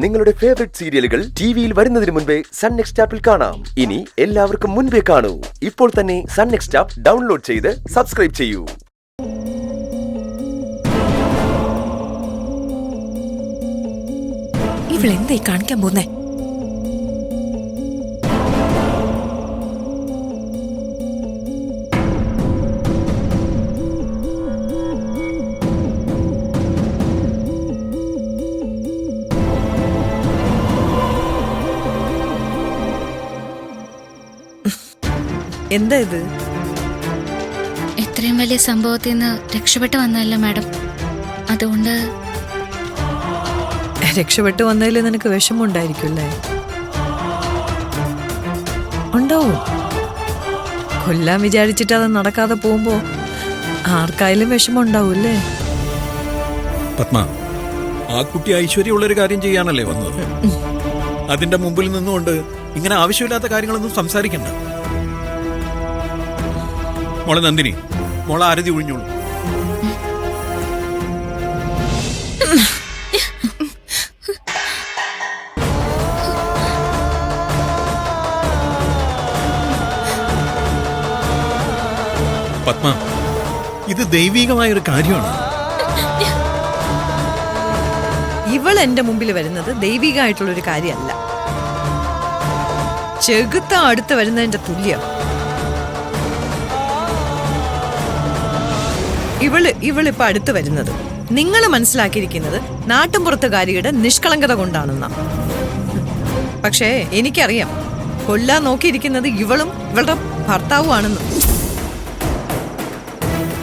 നിങ്ങളുടെ ഫേവറേറ്റ് സീരിയലുകൾ ടിവിയിൽ വരുന്നതിന് മുൻപേ സൺ നെക്സ്റ്റ് ആപ്പിൽ കാണാം. ഇനി എല്ലാവർക്കും മുൻപേ കാണൂ. ഇപ്പോൾ തന്നെ സൺ നെക്സ്റ്റ് ആപ്പ് ഡൗൺലോഡ് ചെയ്ത് സബ്സ്ക്രൈബ് ചെയ്യൂ. ഇവളെന്തായി കാണിക്കാൻ പോന്നേ? എന്താ ഇത്? ഇത്രയും വലിയ സംഭവത്തിൽ നിന്ന് രക്ഷപ്പെട്ടു വന്നല്ലോ മാഡം. അതുകൊണ്ട് രക്ഷപ്പെട്ടു വന്നതിൽ നിനക്ക് വിഷമമുണ്ടായിരിക്കുമല്ലേ? ഉണ്ടാവും. കൊല്ലാൻ വിചാരിച്ചിട്ട് അത് നടക്കാതെ പോകുമ്പോ ആർക്കായാലും വിഷമം ഉണ്ടാവൂല്ലേ? പത്മ, ആ കുട്ടി ഐശ്വര്യമുള്ളൊരു കാര്യം ചെയ്യാനല്ലേ വന്നത്. അതിന്റെ മുമ്പിൽ നിന്നുകൊണ്ട് ഇങ്ങനെ ആവശ്യമില്ലാത്ത കാര്യങ്ങളൊന്നും സംസാരിക്കണ്ട. മോളെ നന്ദിനി, മോളെ ആരതി ഒഴിഞ്ഞോളൂ. പത്മ, ഇത് ദൈവികമായൊരു കാര്യമാണ്. ഇവൾ എന്റെ മുമ്പിൽ വരുന്നത് ദൈവികമായിട്ടുള്ളൊരു കാര്യമല്ല, ചെകുത്ത അടുത്ത് വരുന്നതിന്റെ തുല്യം. ഇവളിപ്പോ അടുത്ത് വരുന്നത് നിങ്ങൾ മനസ്സിലാക്കിയിരിക്കുന്നത് നാട്ടുംപുറത്തുകാരിയുടെ നിഷ്കളങ്കത കൊണ്ടാണെന്നാ. പക്ഷേ എനിക്കറിയാം, കൊല്ലാൻ നോക്കിയിരിക്കുന്നത് ഇവളും ഇവളുടെ ഭർത്താവുമാണെന്ന്.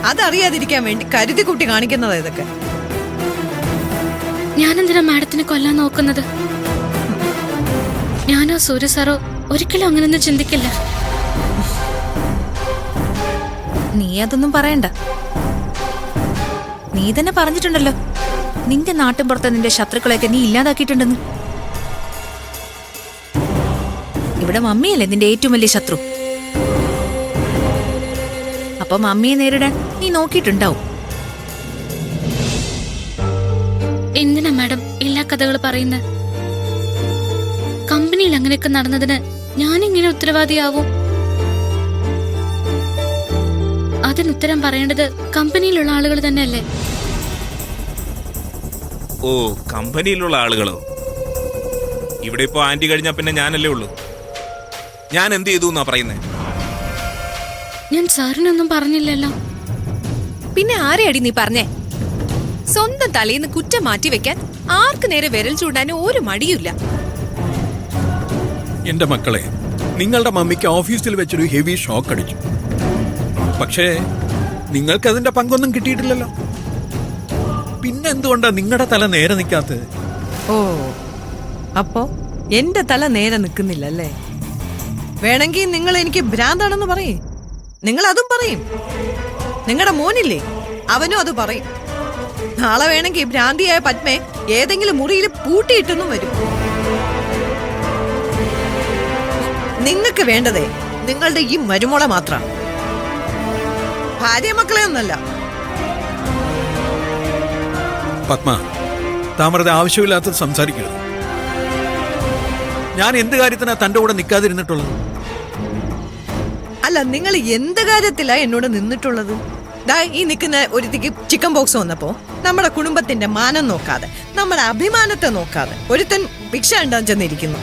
അതറിയാതിരിക്കാൻ വേണ്ടി കരുതി കൂട്ടി കാണിക്കുന്നതാ ഇതൊക്കെ. ഞാനെന്തിനാ മാഡത്തിനെ കൊല്ലാൻ നോക്കുന്നത്? ഞാനോ സൂര്യ സാറോ ഒരിക്കലും അങ്ങനെയൊന്നും ചിന്തിക്കില്ല. നീ അതൊന്നും പറയണ്ട. നീ തന്നെ പറഞ്ഞിട്ടുണ്ടല്ലോ, നിന്റെ നാട്ടിൻ പുറത്ത് നിന്റെ ശത്രുക്കളെയൊക്കെ നീ ഇല്ലാതാക്കിയിട്ടുണ്ടെന്ന്. ഇവിടെ മമ്മിയല്ലേ നിന്റെ ഏറ്റവും വലിയ ശത്രു. അപ്പൊ മമ്മിയെ നേരിടാൻ നീ നോക്കിയിട്ടുണ്ടാവും. എന്തിനാ മാഡം എല്ലാ കഥകൾ പറയുന്നത്? കമ്പനിയിൽ അങ്ങനെയൊക്കെ നടന്നതിന് ഞാനിങ്ങനെ ഉത്തരവാദിയാവും? അതിനുത്തരം പറയേണ്ടത് കമ്പനിയിലുള്ള ആളുകൾ തന്നെയല്ലേ? ഓ, കമ്പനിയിലുള്ള ആളുകളോ? ഇവിടെ ഇപ്പോ ആന്റി കഴിഞ്ഞാ പിന്നെ ഞാനല്ലേ ഉള്ളൂ. ഞാൻ എന്ത് ചെയ്തു എന്നാ പറയുന്നേ? ഞാൻ സാറിനൊന്നും പറഞ്ഞില്ലല്ലോ. പിന്നെ ആരെയടി നീ പറഞ്ഞേ? സ്വന്തം തലേന്ന് കുറ്റം മാറ്റി വെക്കാൻ ആർക്ക് നേരെ വിരൽ ചൂടാനും ഒരു മടിയില്ല. എന്റെ മക്കളെ, നിങ്ങളുടെ മമ്മിക്ക് ഓഫീസിൽ വെച്ചൊരു ഹെവി ഷോക്ക് അടിച്ചു. പക്ഷേ നിങ്ങൾക്കതിന്റെ പങ്കൊന്നും കിട്ടിയിട്ടില്ലല്ലോ. പിന്നെന്തുകൊണ്ടാ നിങ്ങളുടെ തല നേരെ നിൽക്കാത്തത്? ഓ, അപ്പോ എന്റെ തല നേരെ നിൽക്കുന്നില്ലല്ലേ? വേണമെങ്കിൽ നിങ്ങൾ എനിക്ക് ഭ്രാന്താണെന്ന് പറയും. നിങ്ങൾ അതും പറയും. നിങ്ങളുടെ മോനില്ലേ, അവനും അത് പറയും. നാളെ വേണമെങ്കിൽ ഭ്രാന്തിയായ പത്മയെ ഏതെങ്കിലും മുറിയിൽ പൂട്ടിയിട്ടൊന്നും വരും. നിങ്ങൾക്ക് വേണ്ടതേ നിങ്ങളുടെ ഈ മരുമോളെ മാത്രം, ഭാര്യ മക്കളെ ഒന്നല്ല. പത്മ, താമരത ആവശ്യമില്ലാത്തത് സംസാരിക്കരുത്. ഞാൻ എന്ത് കാര്യത്തിനാ തന്റെ കൂടെ നിൽക്കാതിരുന്നിട്ടുള്ളത്? അല്ല, നിങ്ങൾ എന്ത് കാര്യത്തിലാ എന്നോട് നിന്നിട്ടുള്ളത്? ദാ ഈ നിൽക്കുന്ന ഒരുത്തിക്ക് ചിക്കൻ ബോക്സ് വന്നപ്പോ നമ്മുടെ കുടുംബത്തിന്റെ മാനം നോക്കാതെ, നമ്മുടെ അഭിമാനത്തെ നോക്കാതെ ഒരുത്തൻ ഭിക്ഷ ഉണ്ടാൻ ചെന്നിരിക്കുന്നു.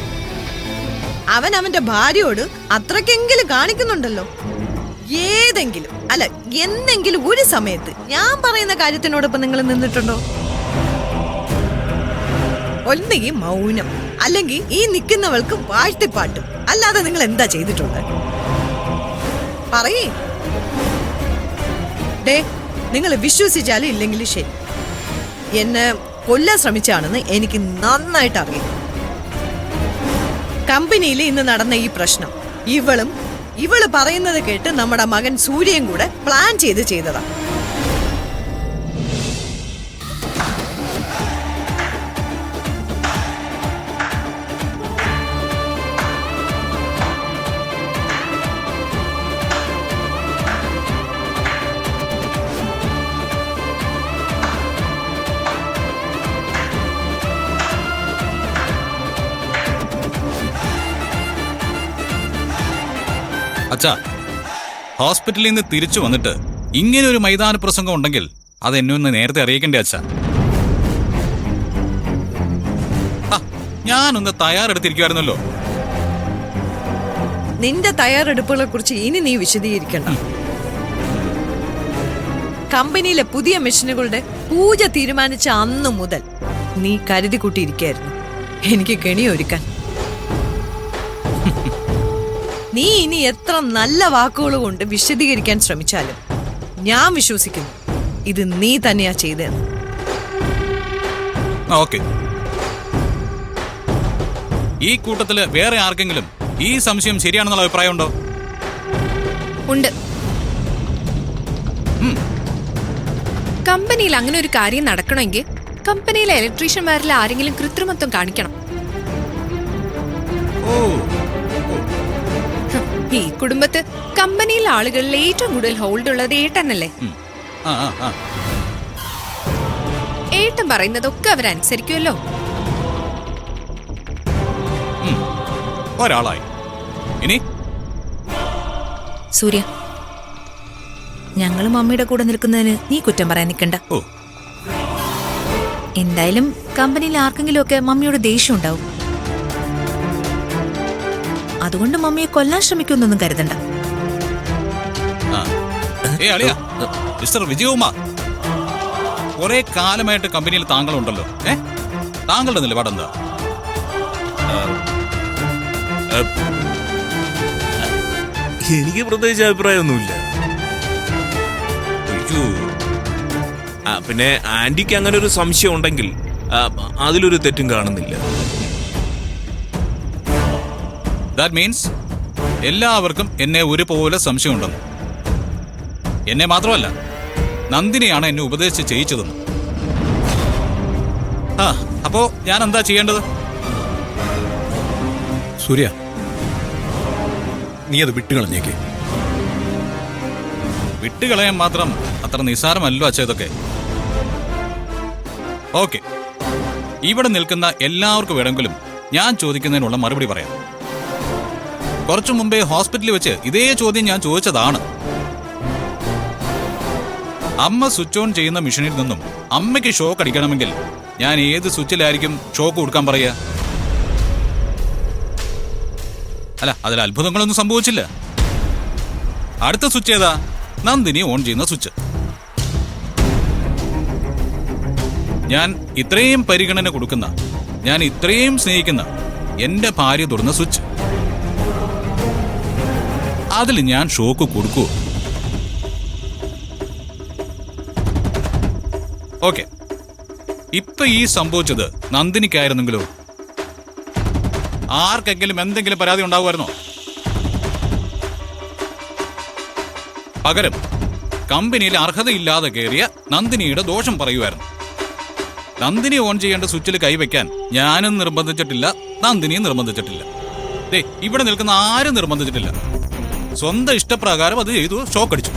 അവൻ അവന്റെ ഭാര്യയോട് അത്രക്കെങ്കിലും കാണിക്കുന്നുണ്ടല്ലോ. ഏതെങ്കിലും അല്ല എന്തെങ്കിലും ഒരു സമയത്ത് ഞാൻ പറയുന്ന കാര്യത്തിനോടൊപ്പം നിങ്ങൾ നിന്നിട്ടുണ്ടോ? ഒന്നെങ്കിൽ മൗനം, അല്ലെങ്കിൽ ഈ നിൽക്കുന്നവൾക്ക് വാഴ്ത്തിപ്പാട്ടും. അല്ലാതെ നിങ്ങൾ എന്താ ചെയ്തിട്ടുള്ളത്? പറയേ. ഡേ, നിങ്ങൾ വിശ്വസിച്ചാലും ഇല്ലെങ്കിലും ശരി, എന്നെ കൊല്ലാൻ ശ്രമിച്ചാണെന്ന് എനിക്ക് നന്നായിട്ട് അറിയാം. കമ്പനിയിൽ ഇന്ന് നടന്ന ഈ പ്രശ്നം ഇവള് പറയുന്നത് കേട്ട് നമ്മുടെ മകൻ സൂര്യയും കൂടെ പ്ലാൻ ചെയ്തതാ. അച്ഛാ, ഹോസ്പിറ്റലിൽ നിന്ന് തിരിച്ചു വന്നിട്ട് ഇങ്ങനെ ഒരു മൈതാന പ്രസംഗം ഉണ്ടെങ്കിൽ അത് എന്നെ ഒന്ന് നേരത്തെ അറിയിക്കണ്ടേ അച്ഛാ? ഞാനൊന്ന് തയ്യാറെടുത്തിരിക്കുവായിരുന്നല്ലോ. നിന്റെ തയ്യാറെടുപ്പുകളെ കുറിച്ച് ഇനി നീ വിശദീകരിക്കണ്ട. കമ്പനിയിലെ പുതിയ മെഷീനുകളുടെ പൂജ തീരുമാനിച്ച അന്നു മുതൽ നീ കരുതി കൂട്ടിയിരിക്കായിരുന്നു എനിക്ക് കെണിയൊരുക്കാൻ. നീ ഇനി എത്ര നല്ല വാക്കുകൾ കൊണ്ട് വിശദീകരിക്കാൻ ശ്രമിച്ചാലും ഞാൻ വിശ്വസിക്കുന്നു ഇത് നീ തന്നെയാ ചെയ്തതെന്ന്. ഓക്കെ, ഈ കൂട്ടത്തില് വേറെ ആർക്കെങ്കിലും ഈ സംശയം ശരിയാണെന്നുള്ള അഭിപ്രായം ഉണ്ടോ? ഉണ്ട്. കമ്പനിയിൽ അങ്ങനെ ഒരു കാര്യം നടക്കണമെങ്കിൽ കമ്പനിയിലെ ഇലക്ട്രീഷ്യന്മാരിൽ ആരെങ്കിലും കൃത്രിമത്വം കാണിക്കണം. ഈ കുടുംബത്ത് കമ്പനിയിലെ ആളുകളിൽ ഏറ്റവും കൂടുതൽ ഹോൾഡ് ഉള്ളത് ഏട്ടനല്ലേ? ഏട്ടൻ പറയുന്നതൊക്കെ അവരനുസരിക്കുമല്ലോ. ഒരാളായി. ഇനി സൂര്യ, ഞങ്ങളും മമ്മിയുടെ കൂടെ നിൽക്കുന്നതിന് നീ കുറ്റം പറയാൻ നിൽക്കണ്ട. എന്തായാലും കമ്പനിയിൽ ആർക്കെങ്കിലും ഒക്കെ മമ്മിയോട് ദേഷ്യം ഉണ്ടാവും. അതുകൊണ്ട് മമ്മിയെ കൊല്ലാൻ ശ്രമിക്കുമെന്നൊന്നും കരുതണ്ട. മിസ്റ്റർ വിജയകുമാർ, കുറെ കാലമായിട്ട് കമ്പനിയിൽ താങ്കളുണ്ടല്ലോ. താങ്കളുടെ നിലപാടെന്താ? എനിക്ക് പ്രത്യേകിച്ച് അഭിപ്രായമൊന്നുമില്ല. പിന്നെ ആന്റിക്ക് അങ്ങനെ ഒരു സംശയം ഉണ്ടെങ്കിൽ അതിലൊരു തെറ്റും കാണുന്നില്ല. ദാറ്റ് മീൻസ് എല്ലാവർക്കും എന്നെ ഒരുപോലെ സംശയമുണ്ടെന്ന്. എന്നെ മാത്രമല്ല, നന്ദിനിയാണ് എന്നെ ഉപദേശിച്ച് ചെയ്യിച്ചതെന്ന്. അപ്പോ ഞാൻ എന്താ ചെയ്യേണ്ടത്? സൂര്യ, നീ അത് വിട്ടുകളഞ്ഞേക്ക്. വിട്ടുകളയാൻ മാത്രം അത്ര നിസ്സാരമല്ലോ അച്ഛ ഇതൊക്കെ. ഓക്കെ, ഇവിടെ നിൽക്കുന്ന എല്ലാവർക്കും വേണമെങ്കിലും ഞാൻ ചോദിക്കുന്നതിനുള്ള മറുപടി പറയാം. കുറച്ചു മുമ്പേ ഹോസ്പിറ്റലിൽ വെച്ച് ഇതേ ചോദ്യം ഞാൻ ചോദിച്ചതാണ്. അമ്മ സ്വിച്ച് ഓൺ ചെയ്യുന്ന മെഷീനിൽ നിന്നും അമ്മയ്ക്ക് ഷോക്ക് അടിക്കണമെങ്കിൽ ഞാൻ ഏത് സ്വിച്ചിലായിരിക്കും ഷോക്ക് കൊടുക്കാൻ പറയുക? അല്ല, അതിൽ അത്ഭുതങ്ങളൊന്നും സംഭവിച്ചില്ല. അടുത്ത സ്വിച്ച് ഏതാ? നന്ദിനി ഓൺ ചെയ്യുന്ന സ്വിച്ച്. ഞാൻ ഇത്രയും പരിഗണന കൊടുക്കുന്ന, ഞാൻ ഇത്രയും സ്നേഹിക്കുന്ന എന്റെ ഭാര്യ തൊടുന്ന സ്വിച്ച്. അതിൽ ഞാൻ ഷോക്ക് കൊടുക്കുവോ? ഓക്കെ, ഇപ്പൊ ഈ സംഭവിച്ചത് നന്ദിനിക്കായിരുന്നെങ്കിലോ? ആർക്കെങ്കിലും എന്തെങ്കിലും പരാതി ഉണ്ടാവുമായിരുന്നോ? പകരം കമ്പനിയിൽ അർഹതയില്ലാതെ കയറിയ നന്ദിനിയുടെ ദോഷം പറയുമായിരുന്നു. നന്ദിനി ഓൺ ചെയ്യേണ്ട സ്വിച്ചിൽ കൈവയ്ക്കാൻ ഞാനും നിർബന്ധിച്ചിട്ടില്ല, നന്ദിനിയും നിർബന്ധിച്ചിട്ടില്ല. ഇവിടെ നിൽക്കുന്ന ആരും നിർബന്ധിച്ചിട്ടില്ല. സ്വന്തം ഇഷ്ടപ്രകാരം അത് ചെയ്തു, ഷോക്ക് അടിച്ചു.